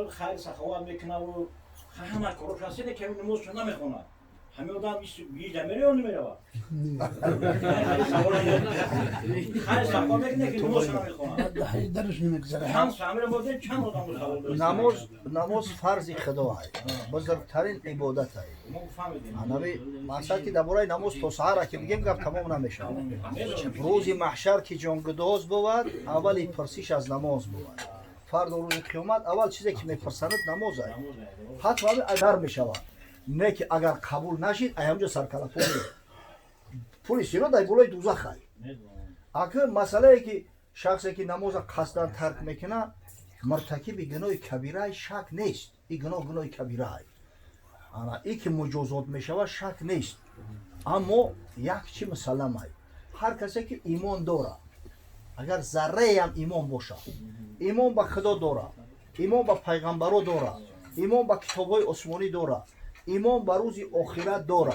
مثلا خیر سخاوت میکنه و همه کارش هستی که نمازش نمیخونه همه آدم بیش نمیره یا نمیره خیر سخاوت میکنه که نمازش نمیخونه درش نمیگذره. چند سامر بوده چند آدم نماز فرض خدا است، بزرگترین عبادت است. ما فهمیدیم انبی مثلا که درباره نماز توسعه را که بگیم گپ تمام نمیشه. روز محشر که جنگداز بود اولی پرسیش از نماز بود. فرد روز قیامت اول چیزی که میپرسند نماز است. حتی اگر میشود نه که اگر قبول نشید همونجا سرکله پلیس رو در بالای دوزخ است. اگر مسئله که شخصی که نماز قصداً ترک میکنه مرتکب گناه کبیره شک نیست. این گناه کبیره است. این که مجازات میشود شک نیست. اما یک چی مسلم است. هر کسی که ایمان داره اگر ذره هم ایمان باشه، ایمان به خدا داره، ایمان به پیغمبرو داره، ایمان به کتابای آسمانی داره، ایمان به روز آخرت داره،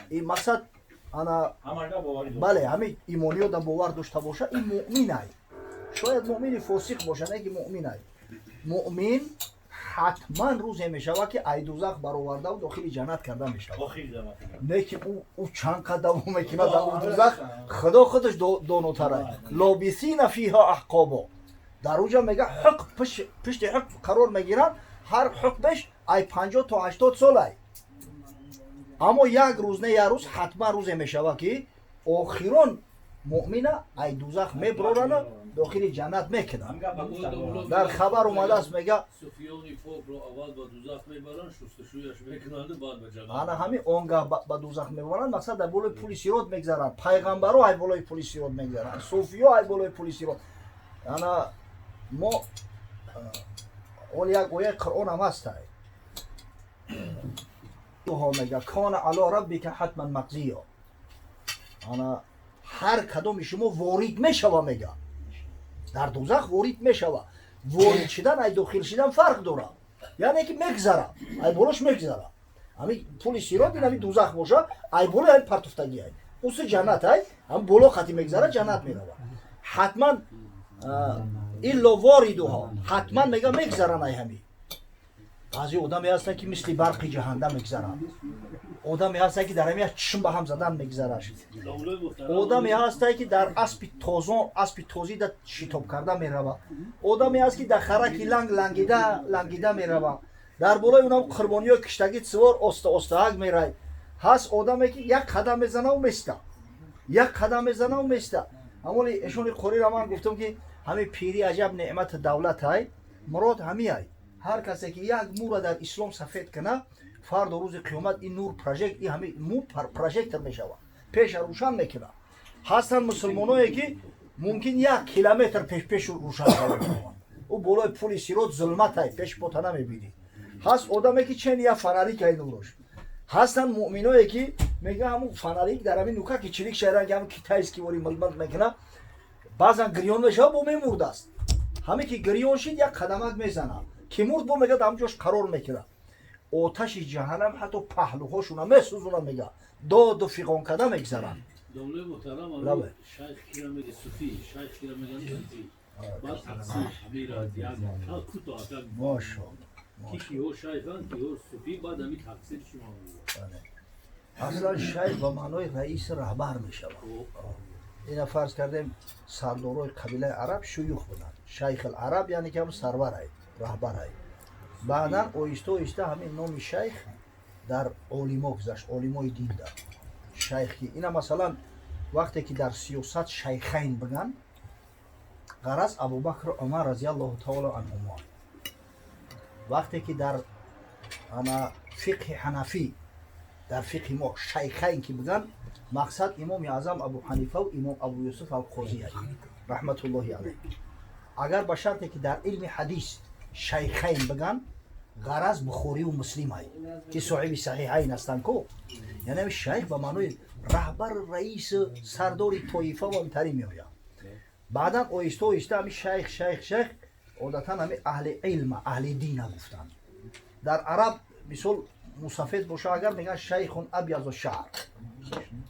این مقصد بله همین ایمانیات در باور داشته باشه این مؤمن است. شاید مؤمن فاسق باشه نه که مؤمن است. مؤمن حتما روزی میشود که ای دوزخ برآورده و داخل جنت کرده میشود. نه که او چند قدم میکنه در اون دوزخ خدا خودش داناتر است. لابسین فیها احقابا در اونجا میگه حق پشت حق قرار میگیرن. هر حقش ای 50 تا 80 سال است. اما یک روز نه یک روز حتما روزی میشود که آخرون مؤمنه ای دوزخ میبرن داخل جنت میکنن. در خبر اومده است میگه صوفیانی فوق رو اول با دوزخ میبرن شستشویش میکنن بعد به جنت. انا همین اونگاه با دوزخ میبرن مقصد در بالای پل صراط میگذرن. پیغمبرها ای بالای پل صراط میگذرن. صوفیا ای بالای پل صراط. انا ما اول یک آیه قرآن هم هست. ها میگه کان علی ربک حتما مقضیه. انا هر کدوم شما وارد میشوه میگه در دوزخ وارد میشوه. وارد شدن ای داخل شدن فرق داره. یعنی که میگذره ای بالاش میگذره. همین پل صراط همین دوزخ باشه ای بالا ای پرتفتگی ای اوس جنت ای هم بالا خطی میگذره جنت میره. حتما الا واردها حتما میگه میگذرن ای همین. بعضی آدمی هستن که مثل برق جهنم میگذرن. آدمی هستن که در همین چشم به هم زدن میگذره. آدمی هستن که در اسب تازی در شتاب کرده میروه. آدمی هست که در خرک لنگیده میروه. در بالای اونم قربانی های کشتگی سوار آسته‌آسته‌ک میره. هست آدمی که یک قدم میزنه و میسته. اما ایشون قری را من گفتم که همین پیری عجب نعمت دولت های مراد همی های. هر کسی که یک مو را در اسلام سفید کنه فرد روز قیامت این نور پروژکت این همه مو پروژکتر میشود پیش روشن میکنه. هستن مسلمانایی که ممکن 1 کیلومتر پیش روشن شود. او بالای پل صراط ظلمت های پیش پات نمیبینی. هست آدمی که چند یک فناریک های نورش. هستن مؤمنایی که میگه همون فناریک در همین نوکا که چریک شهران که همون کیتایس که وری ملمت میکنه بعضا گریان میشه با میمورد است. همه که گریان شد یک قدمک میزنه که مرد با میگه همونجاش قرار میکنه. آتش جهنم حتی پهلوهاشون هم میسوزونن میگه داد و فیقان کده میگذرن. دوله محترم شیخ کیرا میگه صوفی شیخ کیرا میگن صوفی بعد تقسیم میراد یعنی کوتاه ماشاءالله کی هو شیخان کی هو صوفی بعد همین تقسیم شما میگه. اصلا شیخ به معنای رئیس رهبر میشه. این فرض کردیم سردارای قبیله عرب شیوخ بودن. شیخ العرب یعنی که هم سرور های رهبر های. بعدا آیسته همین نام شیخ در علما گذشت. علمای دین در شیخ که اینا مثلا وقتی که در سیاست شیخین بگن غرض ابوبکر و عمر رضی الله تعالی عنهما. وقتی که در فقه حنفی در فقه ما شیخین که بگن مقصد امام اعظم ابو حنیفه و امام ابو یوسف القاضی است رحمت الله علیه. اگر به شرطی که در علم حدیث شیخین بگن غرض بخاری و مسلم های که صاحب صحیحین هستند کو. یعنی شیخ به معنای رهبر رئیس سردار طایفه و انتری می آید. بعدا آیسته همین شیخ عادتا همین اهل علم اهل دین گفتن. در عرب مثال مسافد باشه اگر میگن شیخ ابیض الشعر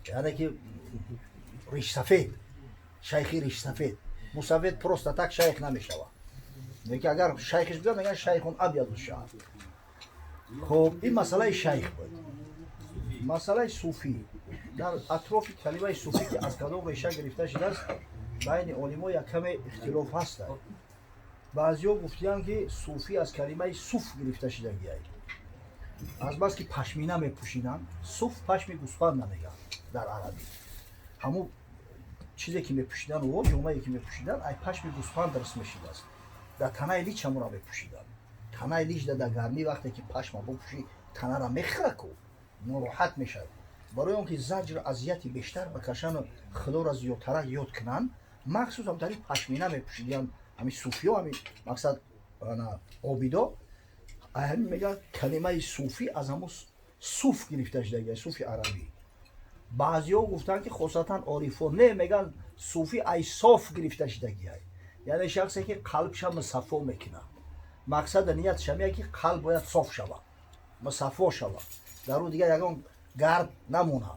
یعنی که ریش سفید. شیخی ریش سفید مسافد پروستاتک شیخ نمیشود. میگه اگر شیخش بیاد میگن شیخون ابیض الشعر. خب این مسئله شیخ بود. مسئله صوفی در اطراف کلمه صوفی که از کدام ریشه گرفته شده است بین علما یک کم اختلاف هست. بعضیا گفتن که صوفی از کلمه صوف گرفته شده گیاه. از بس که پشمینه میپوشیدن، صوف پشم گوسفند نمیگن در عربی. همون چیزی که میپوشیدن و جامه‌ای که میپوشیدن ای پشم گوسفند رسم میشده است. در تنه لیچ هم را میپوشیدن. تنه لیچ در گرمی وقتی که پشم بپوشی تنه را میخره کو ناراحت میشه. برای اون که زجر اذیتی بیشتر بکشن و خدا را زیادتر یاد کنن مخصوص هم داری پشمینه میپوشیدن. همین صوفی ها همین مقصد عابدا همین میگه کلمه صوفی از همون صوف گرفته شده، صوفی عربی. بعضیا گفتن که خاصتا عارفان نه میگن صوفی ای صاف گرفته شده، یعنی شخصی که قلبش مصفا میکنه. مقصد نیتش میگه که قلب باید صاف شود، مصفا شود، در اون دیگه یگان گرد نمونه.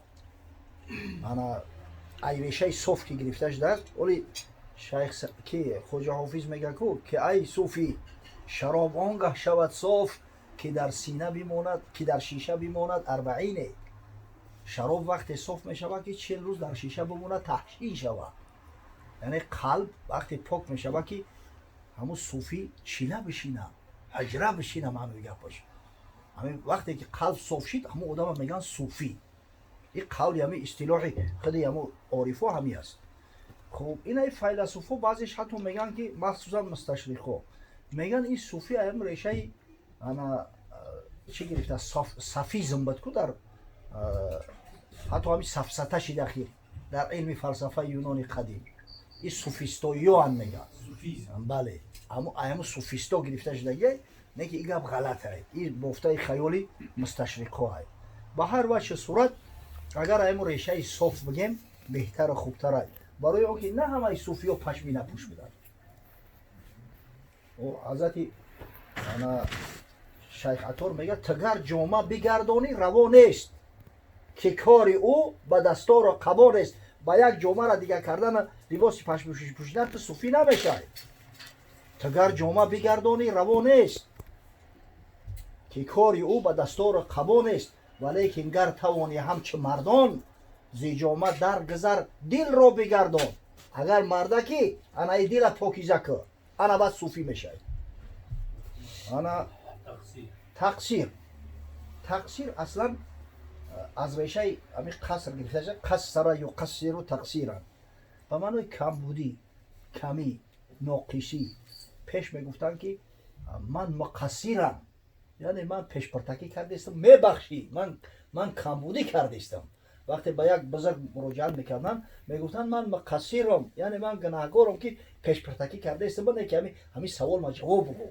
انا ای ریشه صاف که گرفته شده است. ولی شیخ که خواجه حافظ میگه که ای صوفی شراب آنگه شود صاف که در سینه بماند، که در شیشه بماند 40. شراب وقتی صاف میشود که 40 روز در شیشه بماند تحشین شود. یعنی قلب وقتی پاک میشود که همون صوفی چیله بشینه، حجره بشینه. معنی گپش همین وقتی که قلب صاف شد همون آدم میگن صوفی. این قول همین اصطلاحی خودی همون عارفا همی است. خب این فیلسوفا بعضیش حتی میگن که مخصوصا مستشرقا میگن این صوفی هم ریشه انا چی گرفته صفیزم بود که در حتی همین سفسطه شده اخیر در علم فلسفه یونانی قدیم این صوفیستویا هم میگن. بله اما صوفیستا گرفته شده نه که این گپ غلطه. این بافته خیالی مستشرقا های. به هر وجه صورت اگر همون ریشه صاف بگیم بهتر و خوبتره. برای اون که نه همه صوفیا پشمینه پوش بدن. و حضرت شیخ عطار میگه تگر جامه بگردانی روا نیست که کار او به دستار قبا نیست. با یک جامه را دیگه کردن لباس پشم پوشیدن تو صوفی نمیشه. تگر جامه بگردانی روا نیست که کار او به دستار قبا نیست. ولیکن گر توانی همچه مردان زی جامه در گذر دل را بگردان. اگر مرده که انا ای دل پاکیزه که انا بعد صوفی میشه. انا تقصیر اصلا از ریشه همین قصر گرفته شده. قصر یا قصر و تقصیرن به معنی کمبودی، کمی، ناقصی. پیش میگفتن که من مقصرم، یعنی من پیش پرتکی کرده استم میبخشی، من کمبودی کرده استم. وقتی به یک بزرگ مراجعه میکردن میگفتن من مقصرم، یعنی من گناهکارم که پیش پرتکی کرده استم. بنده که همین سوال ما جواب بگو.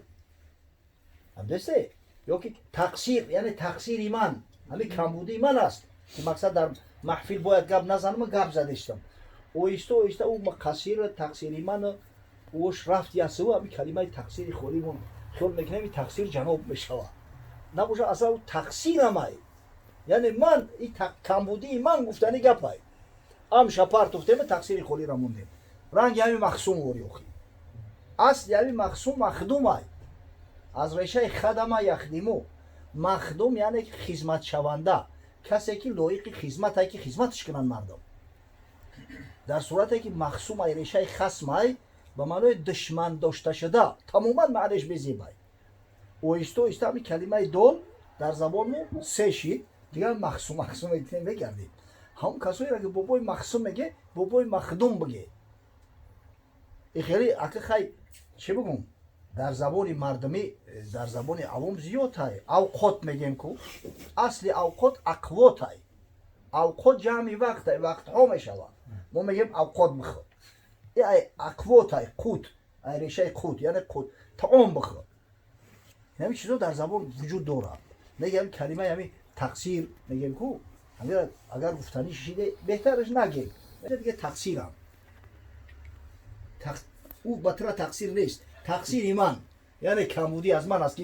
هم دسته یا که تقصیر یعنی تقصیری من همین کمبودی من است که مقصد در محفل باید گپ نزنم گپ زدشتم. اویسته او مقصر تقصیری من اوش رفت یاسه و همین کلمه تقصیر خولیمون خیال میکنیم تقصیر جناب میشوه. نباشه اصلا او تقصیرم های، یعنی من این کمبودی من گفتنی گپ های ام شپارت افتیم تقصیر خولی را موندیم. رنگ یعنی مخصوم وریوخی اصل یعنی مخصوم مخدوم های از ریشه خدمه یخدیمو. مخدوم یعنی خدمت شونده، کسی که لایق خدمت های که خدمتش کنن مردم. در صورتی که مخصوم های ریشه خصم های به معنی دشمن داشته شده تماما معنیش بزیبای. اویسته همین کلمه دول در زبان سه شید دیگر مخصوم ایتیم بگردیم. هم کسایی را که بابای مخصوم میگه بابای مخدوم بگه. این خیلی اگه خیلی چه بگم در زبان مردمی در زبان عوام زیاد های. اوقات میگیم که اصل اوقات اقوات های. اوقات جمعی وقت های، وقت ها میشود. ما میگیم اوقات بخور. این اقوات های قوت، ریشه قوت یعنی قوت طعام بخور. همین چیزا در زبان وجود داره. میگم کلمه همین تقصیر میگیم که اگر گفتنی شده بهترش نگیم. دیگه تقصیرم. او بطرا تقصیر نیست. تقصیر من یعنی کمبودی از من است.